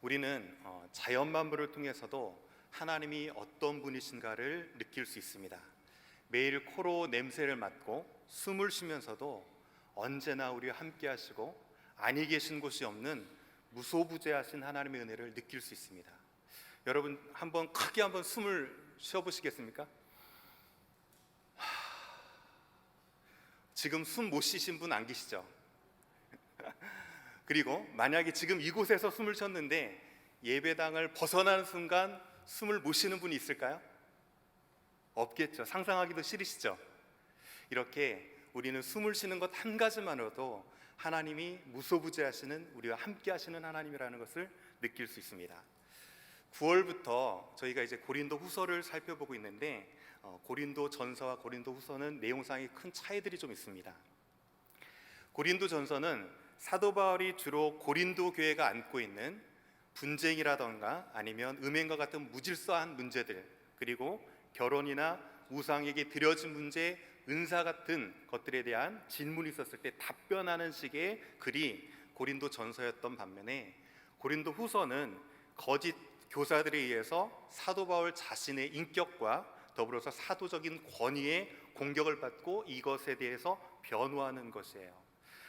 우리는 자연 만물을 통해서도 하나님이 어떤 분이신가를 느낄 수 있습니다. 매일 코로 냄새를 맡고 숨을 쉬면서도 언제나 우리와 함께 하시고 아니 계신 곳이 없는 무소부재하신 하나님의 은혜를 느낄 수 있습니다. 여러분 크게 한번 숨을 쉬어보시겠습니까? 지금 숨 못 쉬신 분 안 계시죠? 그리고 만약에 지금 이곳에서 숨을 쉬었는데 예배당을 벗어나는 순간 숨을 못 쉬는 분이 있을까요? 없겠죠. 상상하기도 싫으시죠? 이렇게 우리는 숨을 쉬는 것 한 가지만으로도 하나님이 무소부재하시는, 우리와 함께 하시는 하나님이라는 것을 느낄 수 있습니다. 9월부터 저희가 이제 고린도 후서를 살펴보고 있는데 고린도 전서와 고린도 후서는 내용상의 큰 차이들이 좀 있습니다. 고린도 전서는 사도 바울이 주로 고린도 교회가 안고 있는 분쟁이라던가 아니면 음행과 같은 무질서한 문제들, 그리고 결혼이나 우상에게 드려진 문제, 은사 같은 것들에 대한 질문이 있었을 때 답변하는 식의 글이 고린도 전서였던 반면에 고린도 후서는 거짓 교사들에 의해서 사도 바울 자신의 인격과 더불어서 사도적인 권위에 공격을 받고 이것에 대해서 변호하는 것이에요.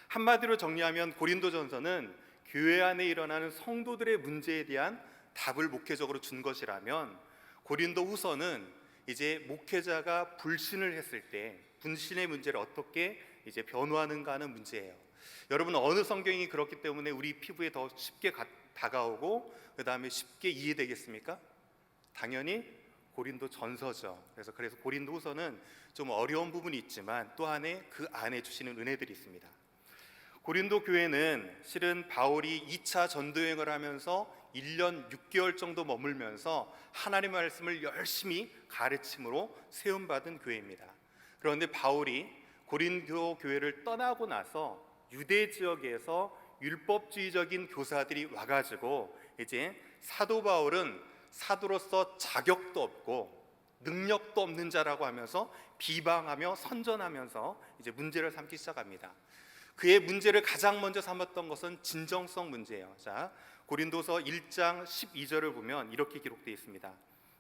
한마디로 정리하면 고린도 전서는 교회 안에 일어나는 성도들의 문제에 대한 답을 목회적으로 준 것이라면, 고린도 후서는 이제 목회자가 불신을 했을 때 불신의 문제를 어떻게 이제 변호하는가 하는 문제예요. 여러분, 어느 성경이 그렇기 때문에 우리 피부에 더 쉽게 다가오고 그 다음에 쉽게 이해되겠습니까? 당연히 고린도 전서죠. 그래서 고린도 후서는 좀 어려운 부분이 있지만 또 그 안에 주시는 은혜들이 있습니다. 고린도 교회는 실은 바울이 2차 전도여행을 하면서 1년 6개월 정도 머물면서 하나님의 말씀을 열심히 가르침으로 세움받은 교회입니다. 그런데 바울이 고린도 교회를 떠나고 나서 유대 지역에서 율법주의적인 교사들이 와가지고 이제 사도 바울은 사도로서 자격도 없고 능력도 없는 자라고 하면서 비방하며 선전하면서 이제 문제를 삼기 시작합니다. 그의 문제를 가장 먼저 삼았던 것은 진정성 문제예요. 자, 고린도서 1장 12절을 보면 이렇게 기록되어 있습니다.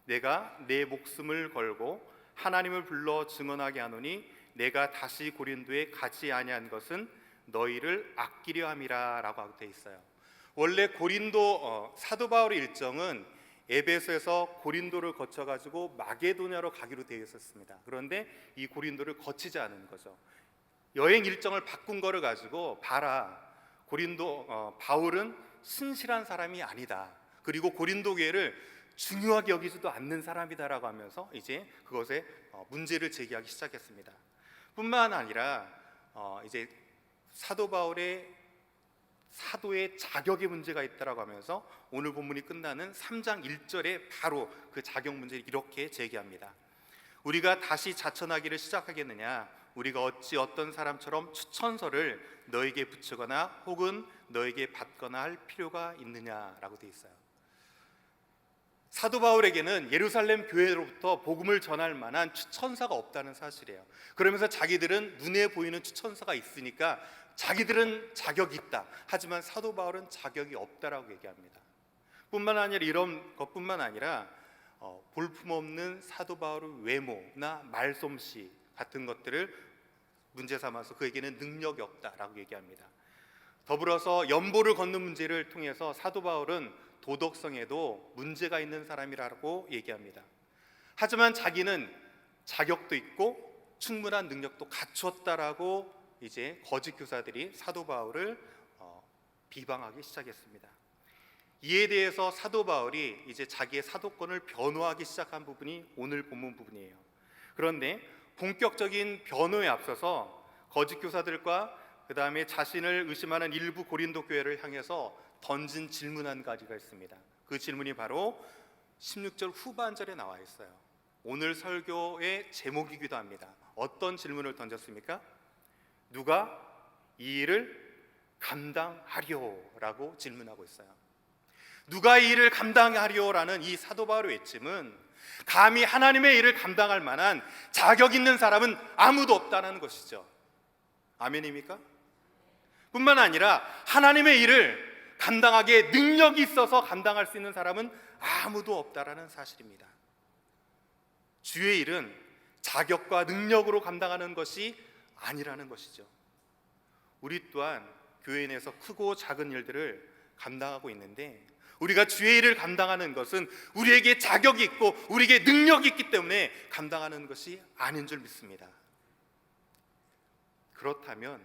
내가 내 목숨을 걸고 하나님을 불러 증언하게 하노니 내가 다시 고린도에 가지 아니한 것은 너희를 아끼려 함이라 라고 되어 있어요. 원래 고린도 사도 바울의 일정은 에베소에서 고린도를 거쳐가지고 마게도냐로 가기로 되어 있었습니다. 그런데 이 고린도를 거치지 않은 거죠. 여행 일정을 바꾼 거를 가지고 봐라, 바울은 신실한 사람이 아니다, 그리고 고린도 교회를 중요하게 여기지도 않는 사람이다라고 하면서 이제 그것에 문제를 제기하기 시작했습니다. 뿐만 아니라 이제 사도 바울의 사도의 자격의 문제가 있다라고 하면서 오늘 본문이 끝나는 3장 1절에 바로 그 자격 문제를 이렇게 제기합니다. 우리가 다시 자천하기를 시작하겠느냐? 우리가 어찌 어떤 사람처럼 추천서를 너에게 붙이거나 혹은 너에게 받거나 할 필요가 있느냐라고 되어 있어요. 사도 바울에게는 예루살렘 교회로부터 복음을 전할 만한 추천서가 없다는 사실이에요. 그러면서 자기들은 눈에 보이는 추천서가 있으니까 자기들은 자격이 있다. 하지만 사도 바울은 자격이 없다라고 얘기합니다. 뿐만 아니라 이런 것뿐만 아니라 볼품없는 사도 바울의 외모나 말솜씨 같은 것들을 문제 삼아서 그에게는 능력이 없다라고 얘기합니다. 더불어서 연보를 걷는 문제를 통해서 사도 바울은 도덕성에도 문제가 있는 사람이라고 얘기합니다. 하지만 자기는 자격도 있고 충분한 능력도 갖추었다라고 이제 거짓 교사들이 사도 바울을 비방하기 시작했습니다. 이에 대해서 사도 바울이 이제 자기의 사도권을 변호하기 시작한 부분이 오늘 본문 부분이에요. 그런데 본격적인 변호에 앞서서 거짓 교사들과 그 다음에 자신을 의심하는 일부 고린도 교회를 향해서 던진 질문 한 가지가 있습니다. 그 질문이 바로 16절 후반절에 나와 있어요. 오늘 설교의 제목이기도 합니다. 어떤 질문을 던졌습니까? 누가 이 일을 감당하리오? 라고 질문하고 있어요. 누가 이 일을 감당하리오라는 이 사도 바울의 외침은 감히 하나님의 일을 감당할 만한 자격 있는 사람은 아무도 없다는 것이죠. 아멘입니까? 뿐만 아니라 하나님의 일을 감당하기에 능력이 있어서 감당할 수 있는 사람은 아무도 없다라는 사실입니다. 주의 일은 자격과 능력으로 감당하는 것이 아니라는 것이죠. 우리 또한 교회 내에서 크고 작은 일들을 감당하고 있는데, 우리가 주의 일을 감당하는 것은 우리에게 자격이 있고 우리에게 능력이 있기 때문에 감당하는 것이 아닌 줄 믿습니다. 그렇다면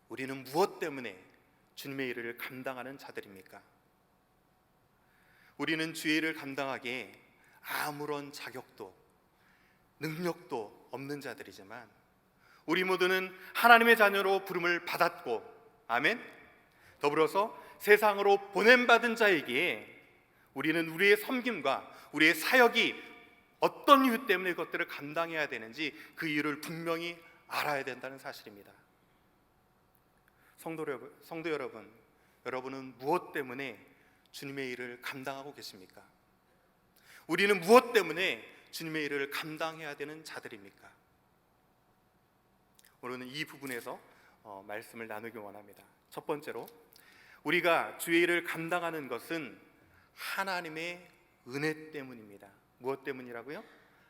우리는 무엇 때문에 주님의 일을 감당하는 자들입니까? 우리는 주의 일을 감당하기에 아무런 자격도 능력도 없는 자들이지만, 우리 모두는 하나님의 자녀로 부름을 받았고, 아멘, 더불어서 세상으로 보냄받은 자이기에 우리는 우리의 섬김과 우리의 사역이 어떤 이유 때문에 그것들을 감당해야 되는지 그 이유를 분명히 알아야 된다는 사실입니다. 성도 여러분, 여러분은 무엇 때문에 주님의 일을 감당하고 계십니까? 우리는 무엇 때문에 주님의 일을 감당해야 되는 자들입니까? 오늘은 이 부분에서 말씀을 나누기 원합니다. 첫 번째로, 우리가 주의 일을 감당하는 것은 하나님의 은혜 때문입니다. 무엇 때문이라고요?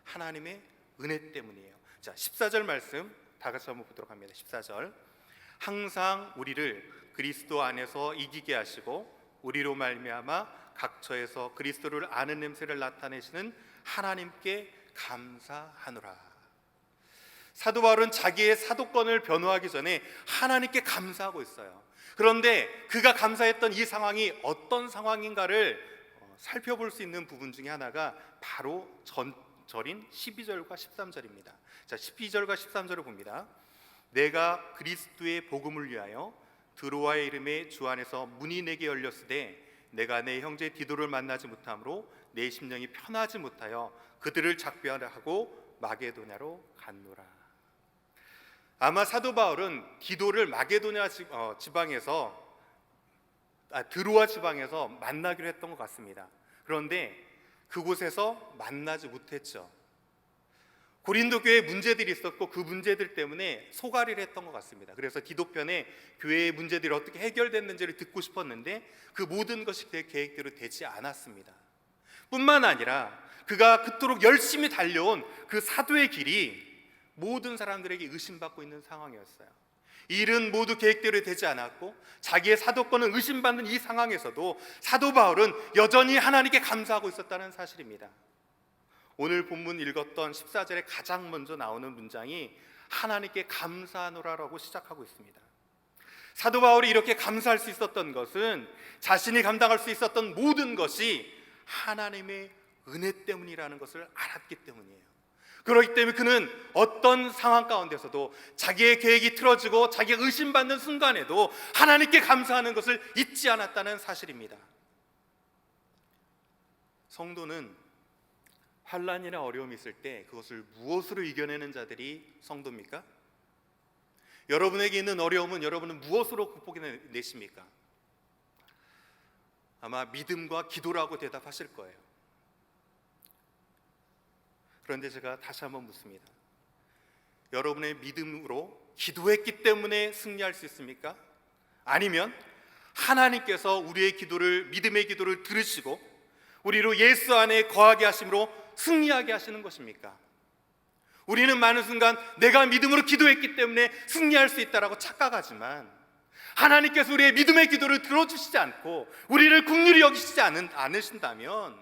하나님의 은혜 때문이에요. 자, 14절 말씀 다 같이 한번 보도록 합니다. 14절, 항상 우리를 그리스도 안에서 이기게 하시고 우리로 말미암아 각 처에서 그리스도를 아는 냄새를 나타내시는 하나님께 감사하노라. 사도 바울은 자기의 사도권을 변호하기 전에 하나님께 감사하고 있어요. 그런데 그가 감사했던 이 상황이 어떤 상황인가를 살펴볼 수 있는 부분 중에 하나가 바로 전절인 12절과 13절입니다. 자, 12절과 13절을 봅니다. 내가 그리스도의 복음을 위하여 드로아의 이름에 주 안에서 문이 내게 열렸으되 내가 내 형제 디도를 만나지 못함으로 내 심령이 편하지 못하여 그들을 작별하려 하고 마게도냐로 갔노라. 아마 사도 바울은 디도를 마게도냐 지방에서 드로아 지방에서 만나기로 했던 것 같습니다. 그런데 그곳에서 만나지 못했죠. 고린도 교회에 문제들이 있었고 그 문제들 때문에 소가리를 했던 것 같습니다. 그래서 디도편에 교회의 문제들이 어떻게 해결됐는지를 듣고 싶었는데 그 모든 것이 그의 계획대로 되지 않았습니다. 뿐만 아니라 그가 그토록 열심히 달려온 그 사도의 길이 모든 사람들에게 의심받고 있는 상황이었어요. 일은 모두 계획대로 되지 않았고 자기의 사도권은 의심받는 이 상황에서도 사도 바울은 여전히 하나님께 감사하고 있었다는 사실입니다. 오늘 본문 읽었던 14절에 가장 먼저 나오는 문장이 하나님께 감사하노라라고 시작하고 있습니다. 사도 바울이 이렇게 감사할 수 있었던 것은 자신이 감당할 수 있었던 모든 것이 하나님의 은혜 때문이라는 것을 알았기 때문이에요. 그렇기 때문에 그는 어떤 상황 가운데서도 자기의 계획이 틀어지고 자기가 의심받는 순간에도 하나님께 감사하는 것을 잊지 않았다는 사실입니다. 성도는 환난이나 어려움이 있을 때 그것을 무엇으로 이겨내는 자들이 성도입니까? 여러분에게 있는 어려움은 여러분은 무엇으로 극복해내십니까? 아마 믿음과 기도라고 대답하실 거예요. 그런데 제가 다시 한번 묻습니다. 여러분의 믿음으로 기도했기 때문에 승리할 수 있습니까? 아니면 하나님께서 우리의 기도를, 믿음의 기도를 들으시고 우리로 예수 안에 거하게 하심으로 승리하게 하시는 것입니까? 우리는 많은 순간 내가 믿음으로 기도했기 때문에 승리할 수 있다라고 착각하지만 하나님께서 우리의 믿음의 기도를 들어주시지 않고 우리를 긍휼히 여기시지 않으신다면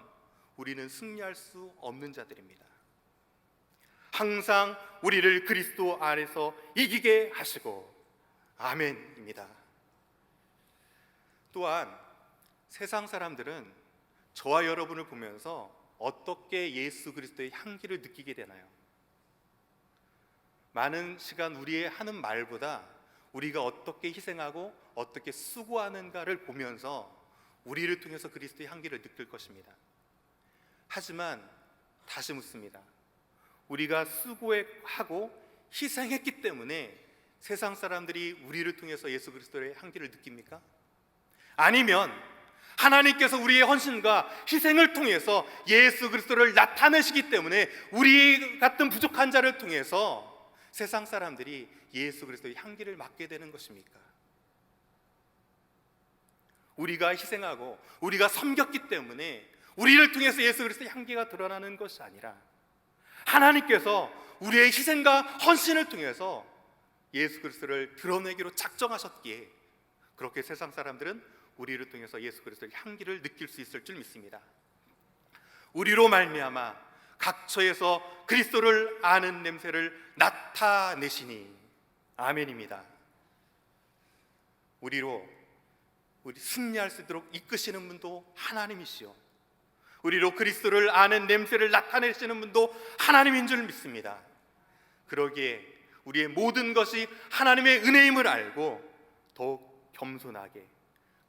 우리는 승리할 수 없는 자들입니다. 항상 우리를 그리스도 안에서 이기게 하시고 아멘입니다. 또한 세상 사람들은 저와 여러분을 보면서 어떻게 예수 그리스도의 향기를 느끼게 되나요? 많은 시간 우리의 하는 말보다 우리가 어떻게 희생하고 어떻게 수고하는가를 보면서 우리를 통해서 그리스도의 향기를 느낄 것입니다. 하지만 다시 묻습니다. 우리가 수고하고 희생했기 때문에 세상 사람들이 우리를 통해서 예수 그리스도의 향기를 느낍니까? 아니면 하나님께서 우리의 헌신과 희생을 통해서 예수 그리스도를 나타내시기 때문에 우리 같은 부족한 자를 통해서 세상 사람들이 예수 그리스도의 향기를 맡게 되는 것입니까? 우리가 희생하고 우리가 섬겼기 때문에 우리를 통해서 예수 그리스도의 향기가 드러나는 것이 아니라 하나님께서 우리의 희생과 헌신을 통해서 예수 그리스도를 드러내기로 작정하셨기에 그렇게 세상 사람들은 우리를 통해서 예수 그리스도의 향기를 느낄 수 있을 줄 믿습니다. 우리로 말미암아 각처에서 그리스도를 아는 냄새를 나타내시니 아멘입니다. 우리 승리할 수 있도록 이끄시는 분도 하나님이시요, 우리로 그리스도를 아는 냄새를 나타내시는 분도 하나님인 줄 믿습니다. 그러기에 우리의 모든 것이 하나님의 은혜임을 알고 더욱 겸손하게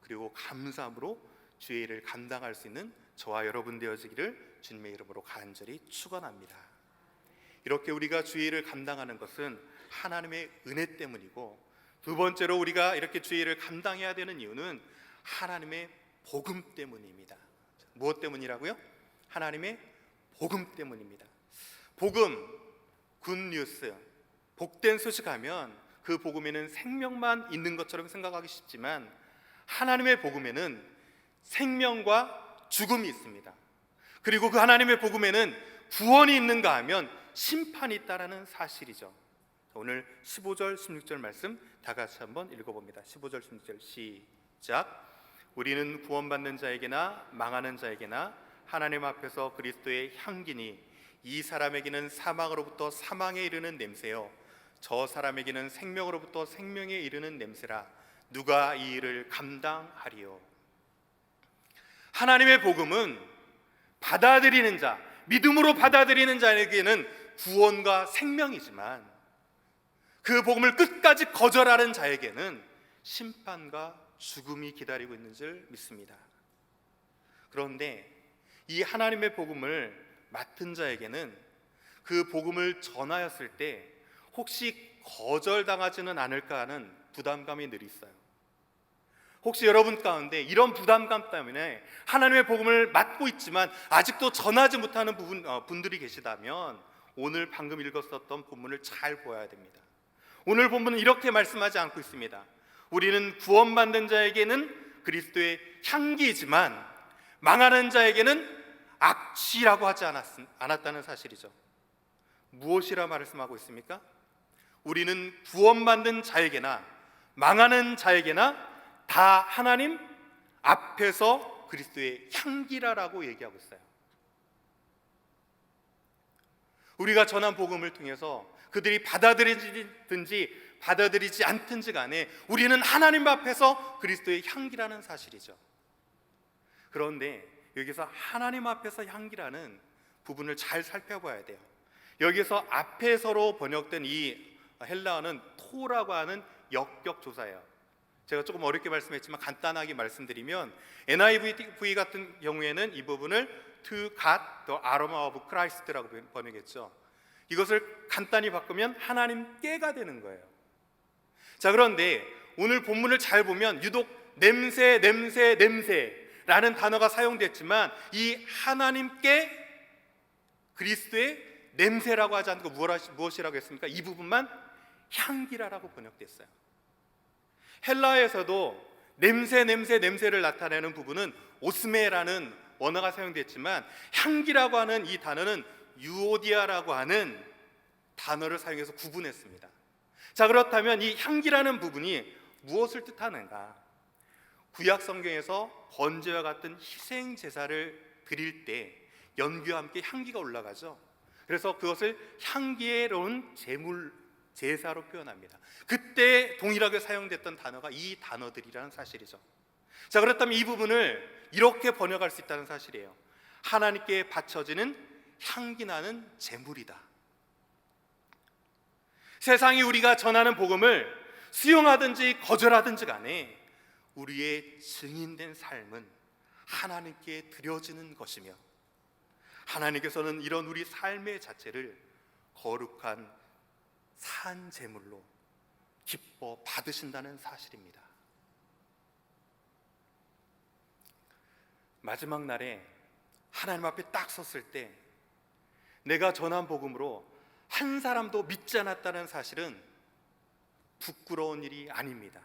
그리고 감사함으로 주의 일을 감당할 수 있는 저와 여러분 되어지기를 주님의 이름으로 간절히 축원합니다. 이렇게 우리가 주의 일을 감당하는 것은 하나님의 은혜 때문이고, 두 번째로 우리가 이렇게 주의 일을 감당해야 되는 이유는 하나님의 복음 때문입니다. 무엇 때문이라고요? 하나님의 복음 때문입니다. 복음, 굿뉴스, 복된 소식하면 그 복음에는 생명만 있는 것처럼 생각하기 쉽지만 하나님의 복음에는 생명과 죽음이 있습니다. 그리고 그 하나님의 복음에는 구원이 있는가 하면 심판이 있다라는 사실이죠. 오늘 15절 16절 말씀 다 같이 한번 읽어봅니다. 15절 16절 시작. 우리는 구원받는 자에게나 망하는 자에게나 하나님 앞에서 그리스도의 향기니 이 사람에게는 사망으로부터 사망에 이르는 냄새요 저 사람에게는 생명으로부터 생명에 이르는 냄새라. 누가 이 일을 감당하리요? 하나님의 복음은 받아들이는 자, 믿음으로 받아들이는 자에게는 구원과 생명이지만 그 복음을 끝까지 거절하는 자에게는 심판과 죽음이 기다리고 있는 줄 믿습니다. 그런데 이 하나님의 복음을 맡은 자에게는 그 복음을 전하였을 때 혹시 거절당하지는 않을까 하는 부담감이 늘 있어요. 혹시 여러분 가운데 이런 부담감 때문에 하나님의 복음을 맡고 있지만 아직도 전하지 못하는 분들이 계시다면 오늘 방금 읽었었던 본문을 잘 보아야 됩니다. 오늘 본문은 이렇게 말씀하지 않고 있습니다. 우리는 구원받는 자에게는 그리스도의 향기이지만 망하는 자에게는 악취라고 하지 않았다는 사실이죠. 무엇이라 말씀하고 있습니까? 우리는 구원받는 자에게나 망하는 자에게나 다 하나님 앞에서 그리스도의 향기라라고 얘기하고 있어요. 우리가 전한 복음을 통해서 그들이 받아들이든지 받아들이지 않든지 간에 우리는 하나님 앞에서 그리스도의 향기라는 사실이죠. 그런데 여기서 하나님 앞에서 향기라는 부분을 잘 살펴봐야 돼요. 여기서 앞에서로 번역된 이 헬라어는 토라고 하는 역격조사예요. 제가 조금 어렵게 말씀했지만 간단하게 말씀드리면 NIV 같은 경우에는 이 부분을 To God the aroma of Christ라고 번역했죠. 이것을 간단히 바꾸면 하나님께가 되는 거예요. 자, 그런데 오늘 본문을 잘 보면 유독 냄새라는 단어가 사용됐지만 이 하나님께 그리스도의 냄새라고 하지 않고 무엇이라고 했습니까? 이 부분만 향기라라고 번역됐어요. 헬라어에서도 냄새를 나타내는 부분은 오스메라는 원어가 사용됐지만 향기라고 하는 이 단어는 유오디아라고 하는 단어를 사용해서 구분했습니다. 자, 그렇다면 이 향기라는 부분이 무엇을 뜻하는가? 구약 성경에서 번제와 같은 희생 제사를 드릴 때 연기와 함께 향기가 올라가죠. 그래서 그것을 향기로운 제사로 표현합니다. 그때 동일하게 사용됐던 단어가 이 단어들이라는 사실이죠. 자, 그렇다면 이 부분을 이렇게 번역할 수 있다는 사실이에요. 하나님께 바쳐지는 향기 나는 제물이다. 세상이 우리가 전하는 복음을 수용하든지 거절하든지 간에 우리의 증인된 삶은 하나님께 드려지는 것이며 하나님께서는 이런 우리 삶의 자체를 거룩한 산 제물로 기뻐 받으신다는 사실입니다. 마지막 날에 하나님 앞에 딱 섰을 때 내가 전한 복음으로 한 사람도 믿지 않았다는 사실은 부끄러운 일이 아닙니다.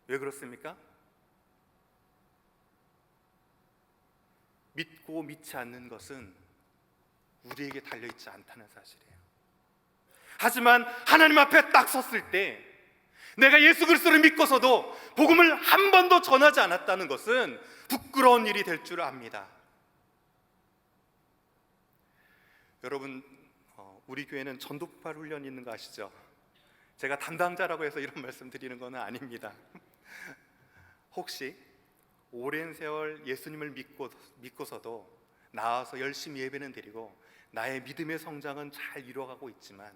왜 그렇습니까? 믿고 믿지 않는 것은 우리에게 달려있지 않다는 사실이에요. 하지만 하나님 앞에 딱 섰을 때 내가 예수 그리스도를 믿고서도 복음을 한 번도 전하지 않았다는 것은 부끄러운 일이 될 줄 압니다. 여러분, 우리 교회는 전도폭발 훈련이 있는 거 아시죠? 제가 담당자라고 해서 이런 말씀 드리는 건 아닙니다. 혹시 오랜 세월 예수님을 믿고서도 나와서 열심히 예배는 드리고 나의 믿음의 성장은 잘 이루어가고 있지만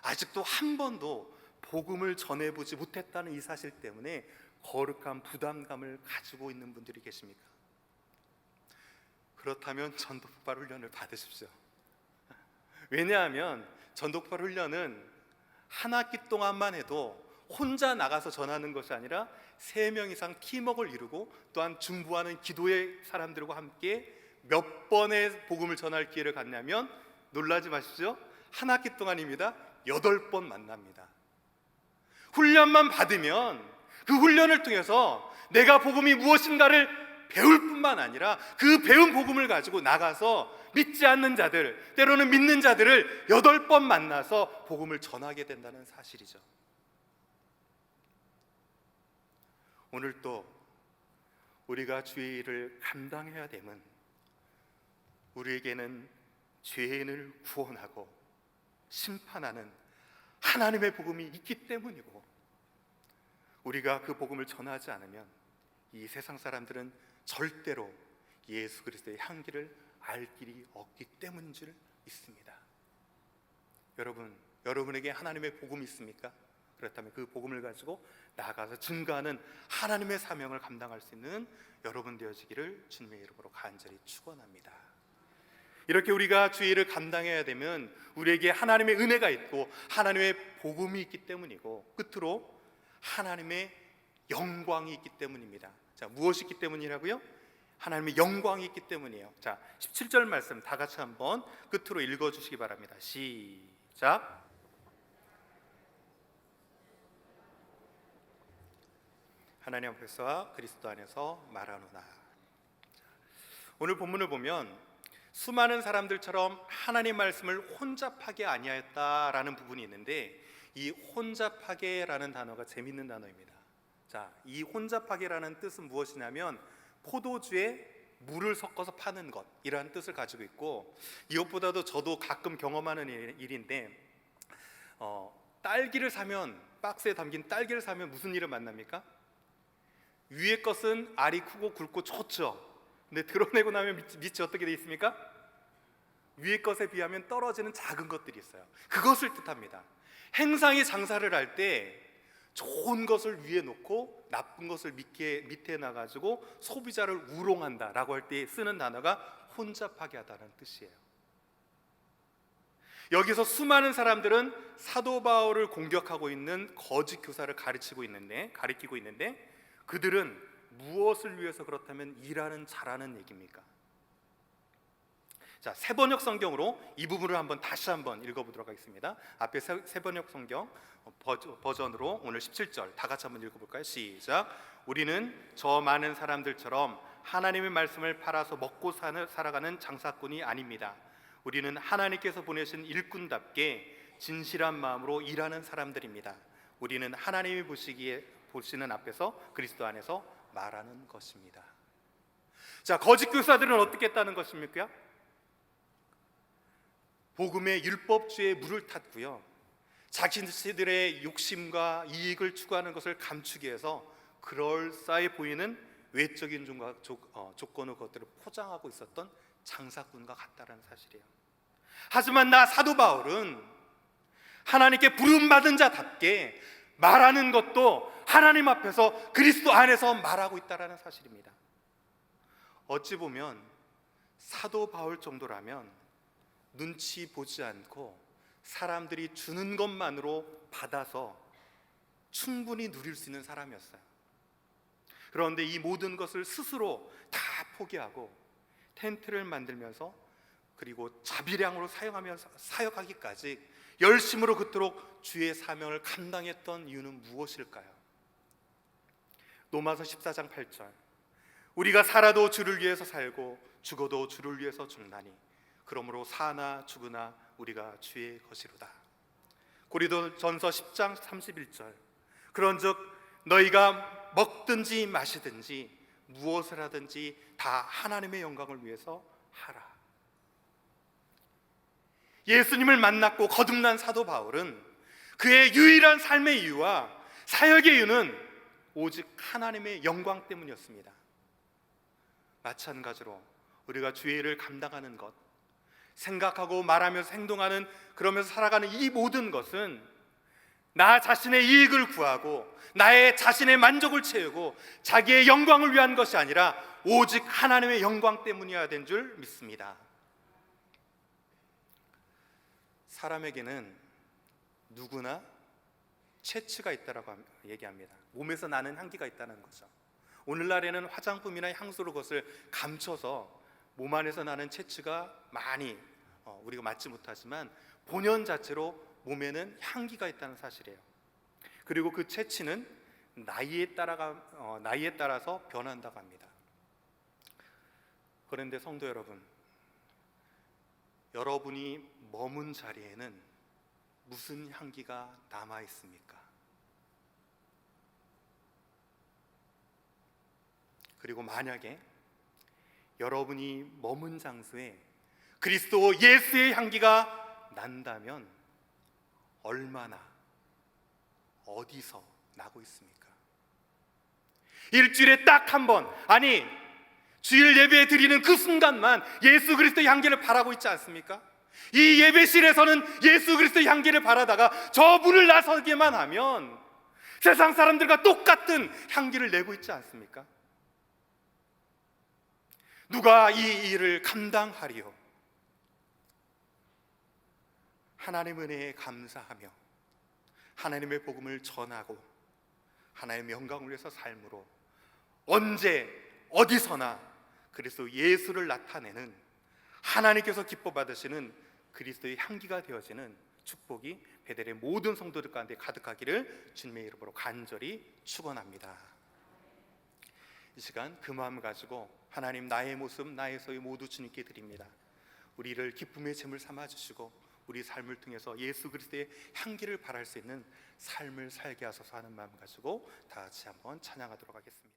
아직도 한 번도 복음을 전해보지 못했다는 이 사실 때문에 거룩한 부담감을 가지고 있는 분들이 계십니까? 그렇다면 전도폭발 훈련을 받으십시오. 왜냐하면 전도폭발 훈련은 한 학기 동안만 해도 혼자 나가서 전하는 것이 아니라 3명 이상 팀워크를 이루고 또한 중보하는 기도의 사람들과 함께 몇 번의 복음을 전할 기회를 갖냐면 놀라지 마십시오. 한 학기 동안입니다. 8번 만납니다. 훈련만 받으면 그 훈련을 통해서 내가 복음이 무엇인가를 배울 뿐만 아니라 그 배운 복음을 가지고 나가서 믿지 않는 자들, 때로는 믿는 자들을 8번 만나서 복음을 전하게 된다는 사실이죠. 오늘 또 우리가 주의 일을 감당해야 됨은 우리에게는 죄인을 구원하고 심판하는 하나님의 복음이 있기 때문이고, 우리가 그 복음을 전하지 않으면 이 세상 사람들은 절대로 예수 그리스도의 향기를 알 길이 없기 때문인 줄 믿습니다. 여러분에게 하나님의 복음이 있습니까? 그렇다면 그 복음을 가지고 나아가서 증거하는 하나님의 사명을 감당할 수 있는 여러분 되어지기를 주님의 이름으로 간절히 축원합니다. 이렇게 우리가 주의 일을 감당해야 되면 우리에게 하나님의 은혜가 있고 하나님의 복음이 있기 때문이고, 끝으로 하나님의 영광이 있기 때문입니다. 자, 무엇이 있기 때문이라고요? 하나님의 영광이 있기 때문이에요. 자, 17절 말씀 다 같이 한번 끝으로 읽어주시기 바랍니다. 시작. 하나님 앞에서와 그리스도 안에서 말하노라. 오늘 본문을 보면 수많은 사람들처럼 하나님 말씀을 혼잡하게 아니하였다라는 부분이 있는데, 이 혼잡하게라는 단어가 재밌는 단어입니다. 자, 이 혼잡하게라는 뜻은 무엇이냐면 포도주에 물을 섞어서 파는 것이라는 뜻을 가지고 있고, 이것보다도 저도 가끔 경험하는 일인데, 딸기를 사면, 박스에 담긴 딸기를 사면 무슨 일을 만납니까? 위에 것은 알이 크고 굵고 좋죠. 근데 드러내고 나면 밑이 어떻게 되어 있습니까? 위에 것에 비하면 떨어지는 작은 것들이 있어요. 그것을 뜻합니다. 행상이 장사를 할 때 좋은 것을 위에 놓고 나쁜 것을 밑에 놔가지고 소비자를 우롱한다라고 할 때 쓰는 단어가 혼잡하게 하다는 뜻이에요. 여기서 수많은 사람들은 사도 바울을 공격하고 있는 거짓 교사를 가리키고 있는데 그들은 무엇을 위해서 그렇다면 일하는 자라는 얘기입니까? 자, 세번역 성경으로 이 부분을 다시 한번 읽어보도록 하겠습니다. 앞에 세번역 성경 버전으로 오늘 17절 다 같이 한번 읽어볼까요? 시작. 우리는 저 많은 사람들처럼 하나님의 말씀을 팔아서 먹고 살아가는 장사꾼이 아닙니다. 우리는 하나님께서 보내신 일꾼답게 진실한 마음으로 일하는 사람들입니다. 우리는 하나님이 보시는 앞에서 그리스도 안에서 말하는 것입니다. 자, 거짓 교사들은 어떻게 했다는 것입니까? 복음의 율법주의에 물을 탔고요, 자신들의 욕심과 이익을 추구하는 것을 감추기 위해서 그럴싸해 보이는 외적인 조건의 것들을 포장하고 있었던 장사꾼과 같다는 사실이에요. 하지만 나 사도 바울은 하나님께 부름받은 자답게 말하는 것도 하나님 앞에서 그리스도 안에서 말하고 있다는 사실입니다. 어찌 보면 사도 바울 정도라면 눈치 보지 않고 사람들이 주는 것만으로 받아서 충분히 누릴 수 있는 사람이었어요. 그런데 이 모든 것을 스스로 다 포기하고 텐트를 만들면서 그리고 자비량으로 사용하면서 사역하기까지 열심으로 그토록 주의 사명을 감당했던 이유는 무엇일까요? 로마서 14장 8절 우리가 살아도 주를 위해서 살고 죽어도 주를 위해서 죽나니 그러므로 사나 죽으나 우리가 주의 것이로다. 고린도전서 10장 31절. 그런즉 너희가 먹든지 마시든지 무엇을 하든지 다 하나님의 영광을 위해서 하라. 예수님을 만났고 거듭난 사도 바울은 그의 유일한 삶의 이유와 사역의 이유는 오직 하나님의 영광 때문이었습니다. 마찬가지로 우리가 주의 일을 감당하는 것, 생각하고 말하면서 행동하는, 그러면서 살아가는 이 모든 것은 나 자신의 이익을 구하고 나의 자신의 만족을 채우고 자기의 영광을 위한 것이 아니라 오직 하나님의 영광 때문이어야 된 줄 믿습니다. 사람에게는 누구나 체취가 있다라고 얘기합니다. 몸에서 나는 향기가 있다는 거죠. 오늘날에는 화장품이나 향수로 그것을 감춰서 몸 안에서 나는 체취가 많이 우리가 맡지 못하지만 본연 자체로 몸에는 향기가 있다는 사실이에요. 그리고 그 체취는 나이에 따라서 변한다고 합니다. 그런데 성도 여러분, 여러분이 머문 자리에는 무슨 향기가 남아 있습니까? 그리고 만약에 여러분이 머문 장소에 그리스도 예수의 향기가 난다면 얼마나, 어디서 나고 있습니까? 일주일에 딱 한 번, 아니 주일 예배 드리는 그 순간만 예수 그리스도의 향기를 바라고 있지 않습니까? 이 예배실에서는 예수 그리스도의 향기를 바라다가 저 문을 나서기만 하면 세상 사람들과 똑같은 향기를 내고 있지 않습니까? 누가 이 일을 감당하리요? 하나님 은혜에 감사하며 하나님의 복음을 전하고 하나님의 영광을 위해서 삶으로 언제 어디서나 그리스도 예수를 나타내는, 하나님께서 기뻐 받으시는 그리스도의 향기가 되어지는 축복이 베델의 모든 성도들 가운데 가득하기를 주님의 이름으로 간절히 축원합니다. 이 시간 그 마음 가지고 하나님, 나의 모습 나의 소유 모두 주님께 드립니다. 우리를 기쁨의 제물 삼아 주시고 우리 삶을 통해서 예수 그리스도의 향기를 발할 수 있는 삶을 살게 하소서 하는 마음 가지고 다 같이 한번 찬양하도록 하겠습니다.